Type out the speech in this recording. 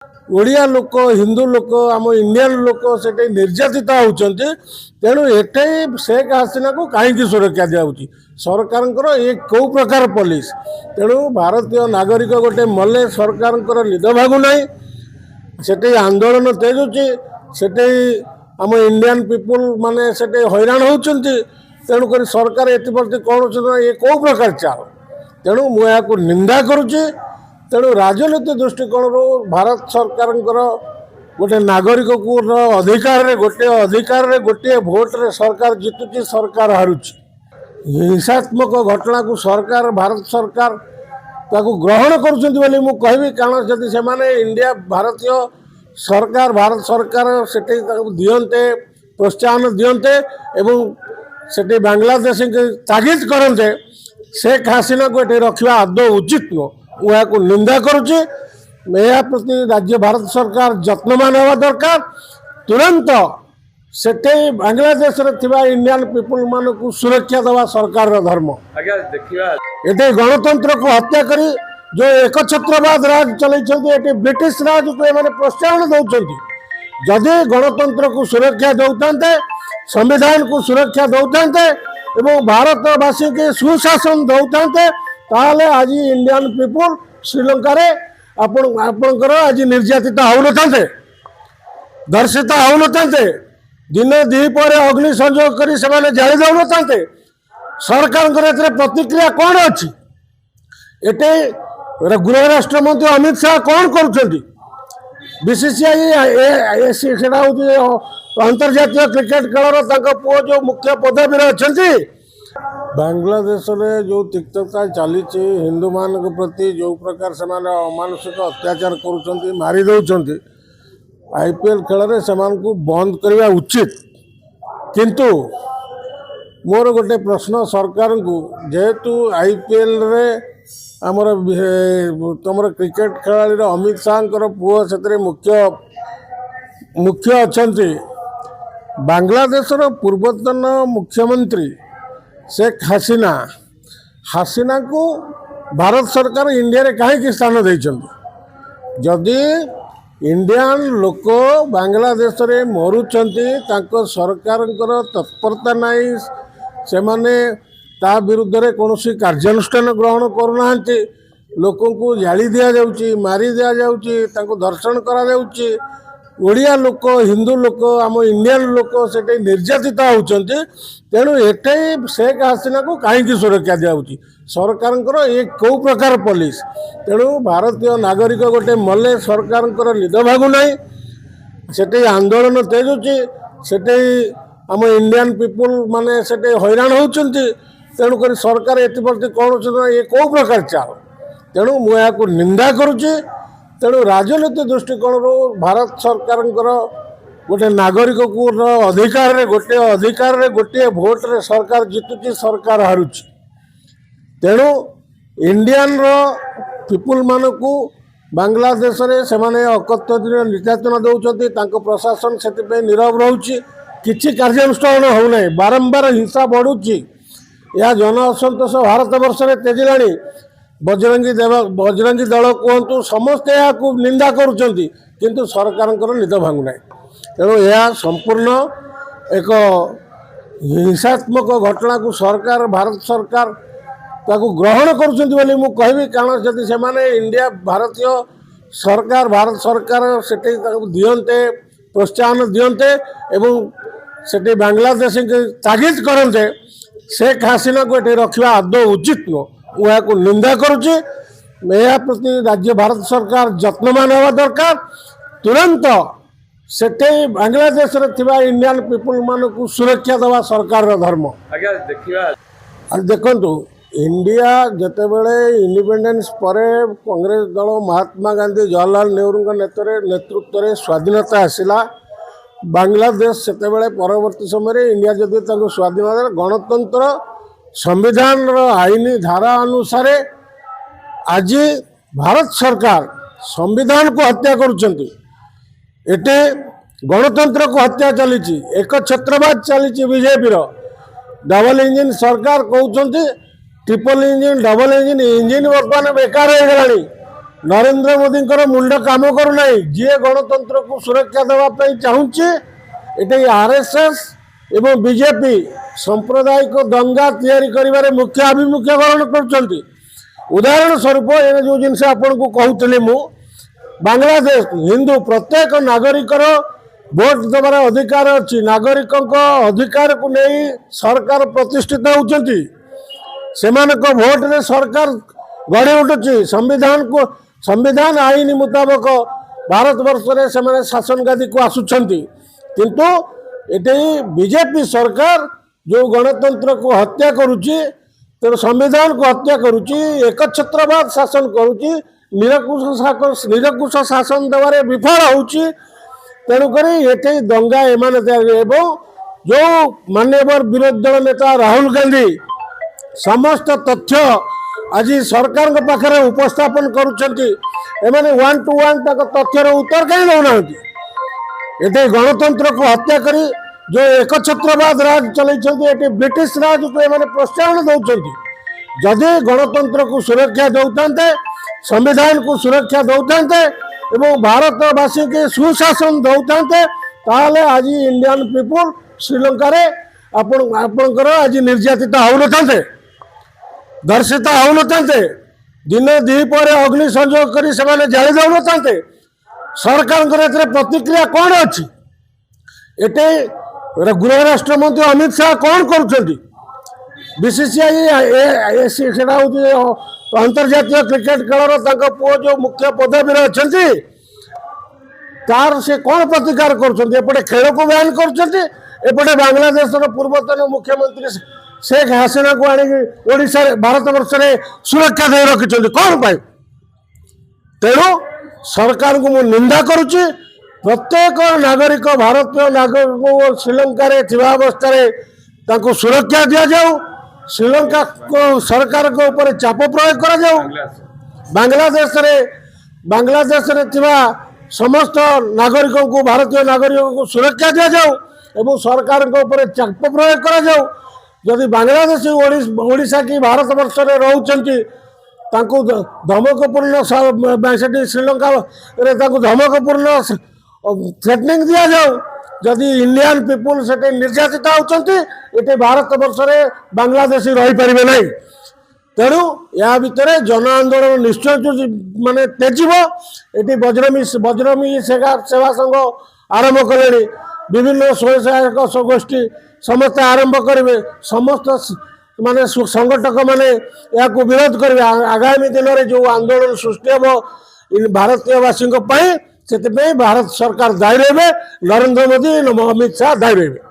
ओडिया लोक हिंदू लोक आम इंडियन लोक से निर्यातित होती तेणु एटे शेख हसीना को कहीं सुरक्षा दिखाई सरकार ये कौ प्रकार पुलिस तेणु भारतीय नागरिक गोटे मले सरकार निद भागुना से आंदोलन तेजुची से आम इंडियन पीपुल माने से हैरान होती तेणुक सरकार ये कौन ये कौ प्रकार चाल तेणु मुझे निंदा करुच्ची तेणु राजनीति दृष्टिकोण भारत सरकार गोटे नागरिक को अधिकार गोटे भोट रे सरकार जितुची सरकार हारुची हिंसात्मक घटना को सरकार भारत सरकार ताकू ग्रहण करुँच कहबी कारण जदि से इंडिया भारतीय भारत सरकार से दियंते प्रोत्साहन दियंते एवं से बांग्लादेश तागिद करते शेख हसीना को ये रखा आदौ उचित नुह वह को निंदा करुच्ची यह प्रति राज्य भारत सरकार जत्नवान होगा दरकार तुरंत से बांग्लादेश इंडियन पीपुल मान को सुरक्षा देवा सरकार धर्म ये गणतंत्र को हत्या करी जो एकछत्रवाद राज चलते ब्रिटिश राज को ये प्रोत्साहन दौरान जदि गणतंत्र को सुरक्षा दौते संविधान को सुरक्षा दौते एवं भारतवासी के सुशासन दौते ताले आज इंडियन पीपुल श्रीलंका रे आपणकर आज निर्यातित होते दर्शित होते दिन दीपर अग्नि संयोग कर जाली दौते सरकार प्रतिक्रिया कौन अच्छी ये गृह राष्ट्र मंत्री अमित शाह कौन करुँच से अंतर्जातीय क्रिकेट खेल पुओ जो मुख्य पदवी अच्छा बांग्लादेश में जो तिक्तता चली हिंदू मान प्रति जो प्रकार से अमानुषिक अत्याचार कर मारी दौरान आईपीएल खेल में से बंद करने उचित किंतु मोर गोटे प्रश्न सरकार को जेहेतु आईपीएल रे आमर तुम क्रिकेट खेलाड़ी अमित शाह पुओ से मुख्य अच्छा बांग्लादेश पूर्वतन मुख्यमंत्री शेख हसीना को भारत सरकार इंडिया रे कहीं स्थान देइछन्ति जदि इंडियन लोक बांग्लादेश रे मरुचंती तांको सरकार तत्परता नहीं से माने ता विरुद्ध रे कौनसी कार्यानुष्ठान ग्रहण करूना लोक को जाली दिया जाउची मारी दिया जाउची तांको दर्शन करा जाउची ओडिया लोक हिंदू लोक आम इंडियन लोक से निर्यातित होती तेणु एटे शेख हसीना को कहीं सुरक्षा दिखाई सरकार ये कौ प्रकार पुलिस तेणु भारतीय नागरिक गोटे मले सरकार निद भागुना से आंदोलन तेजुची से आम इंडियन पीपुल माने से हैरान होती तेणुक सरकार ये कौन ये कौ प्रकार चाल तेणु मुझे निंदा करुच्ची तेणु राजनीति दृष्टिकोण भारत सरकार गोटे नागरिक को अधिकार गोटे भोट रे सरकार जितुची सरकार हारुची तेणु इंडियन पीपुल मान को बांग्लादेश रे से अकथ्य निर्यातना दौरान प्रशासन से नीरव रोचे किसी कार्यानुष्ठान होना बारंबार हिंसा बढ़ुची यह जन असंतोष भारत वर्ष में तेजिला बजरंगी दल कहतु समस्ते यहाँ निंदा करुँच किंतु सरकार निद भांगुना तेणु यह संपूर्ण एक हिंसात्मक घटना को सरकार भारत सरकार ताकू ग्रहण करुँच कहबी कारण जदि से इंडिया भारतीय भारत सरकार से दियंते प्रोत्साहन दियंते एवं से बांग्लादेश तागिद करते शेख हसीना को ये रखा आदौ उचित नुह वह को निंदा करुच्ची यह प्रति राज्य भारत सरकार जत्नवान होगा दरकार तुरंत से बांग्लादेश इंडियन पीपुल मान को सुरक्षा देवा सरकार धर्म देखु इंडिया जितेबले इंडिपेंडेंस पर कांग्रेस दल महात्मा गांधी जवाहरलाल नेहरू नेतृत्व में स्वाधीनता आसला बांग्लादेश से परवर्ती समय इंडिया जदि स्वाधीनता गणतंत्र संविधान आईनी धारा अनुसार आज भारत सरकार संविधान को हत्या करुँच गणतंत्र को हत्या चली एक छत्रवाद चली बीजेपी डबल इंजिन सरकार कहते triple engine double engine engine बर्तमान बेकार हो गला नरेंद्र मोदी मुंड काम करूना जी गणतंत्र को सुरक्षा देवाई चाहूँगी ये आरएसएस एवं बीजेपी सांप्रदायिक दंगा तैयारी मुख्य आभिमुख्य ग्रहण कर उदाहरण स्वरूप ये जो जिन आपन को कहूली मु बांग्लादेश हिंदू प्रत्येक नागरिकर भोट देवार अधिकार अच्छी नागरिक अधिकार को नहीं सरकार प्रतिष्ठित होती से भोट रे सरकार गढ़ी उठुची संविधान आईन मुताबक भारत वर्ष से शासन गादी को आसुंच किंतु ये बीजेपी सरकार जो गणतंत्र को हत्या करुच्ची तेणु संविधान को हत्या करुच्ची एकछत्रवाद शासन करुच्ची निरकुश शासन देवारे विफल होउची तेणुक ये दंगा एमान जो माननीय विरोधी दल नेता राहुल गांधी समस्त तथ्य आज सरकार पाखे उपस्थापन करुँचे वन टू वन तथ्यर उत्तर कहीं दौना ये गणतंत्र को हत्या करी जो एकछत्रवाद राज चलते ब्रिटिश राज को ये प्रोत्साहन दौरान जदि गणतंत्र को सुरक्षा दौते संविधान को सुरक्षा दौते एवं भारतवासी के सुशासन दौते ताले आज इंडियन पीपुल श्रीलंका आपणकर आज निर्यातित हो न दर्शित हो न दिन दीपर अग्नि संयोग कर जाली दौ न सरकार प्रतिक्रिया कौन अच्छी ये गृह राष्ट्र मंत्री अमित शाह कौन कर बीसीसीआई अंतर्जातीय क्रिकेट खेल पुओ जो मुख्य पदवी अच्छा तार से कौन प्रतिकार करपटे खेल को बैन करपटे बांग्लादेश पूर्वतन मुख्यमंत्री शेख हसीना को आड़शा भारत वर्ष सुरक्षा दे रखिंट कौन पाई तेणु सरकार को मु निंदा करुच्ची प्रत्येक नागरिक भारतीय नागरिक श्रीलंका अवस्था सुरक्षा दि जाऊ श्रीलंका को सरकार के ऊपर चाप प्रयोग कर बांग्लादेश समस्त नागरिकों को भारतीय नागरिकों को सुरक्षा दि जाऊ एवं सरकार के ऊपर चाप प्रयोग कर जाऊ जदि बांग्लादेशी ओडिशा की भारत वर्ष रोचंती धमकपूर्ण श्रीलंका धमकपूर्ण थ्रेटनिंग दि जाऊ जदि इंडियन पीपुल से निर्यातित होती भारत वर्ष बांग्लादेशी रही पारे ना तेणु या भितर जन आंदोलन निश्चय माने तेजिब ये बज्रमी सेवा संघ आरंभ कले विभिन्न स्वयंसहायक गोष्ठी समस्त आरंभ करेंगे समस्त माने संगठक माने या विरोध करेंगे आगामी दिन में जो आंदोलन सृष्टि हम भारतीयवासी से भारत सरकार दायी रहे नरेंद्र मोदी अमित शाह दायी रहे।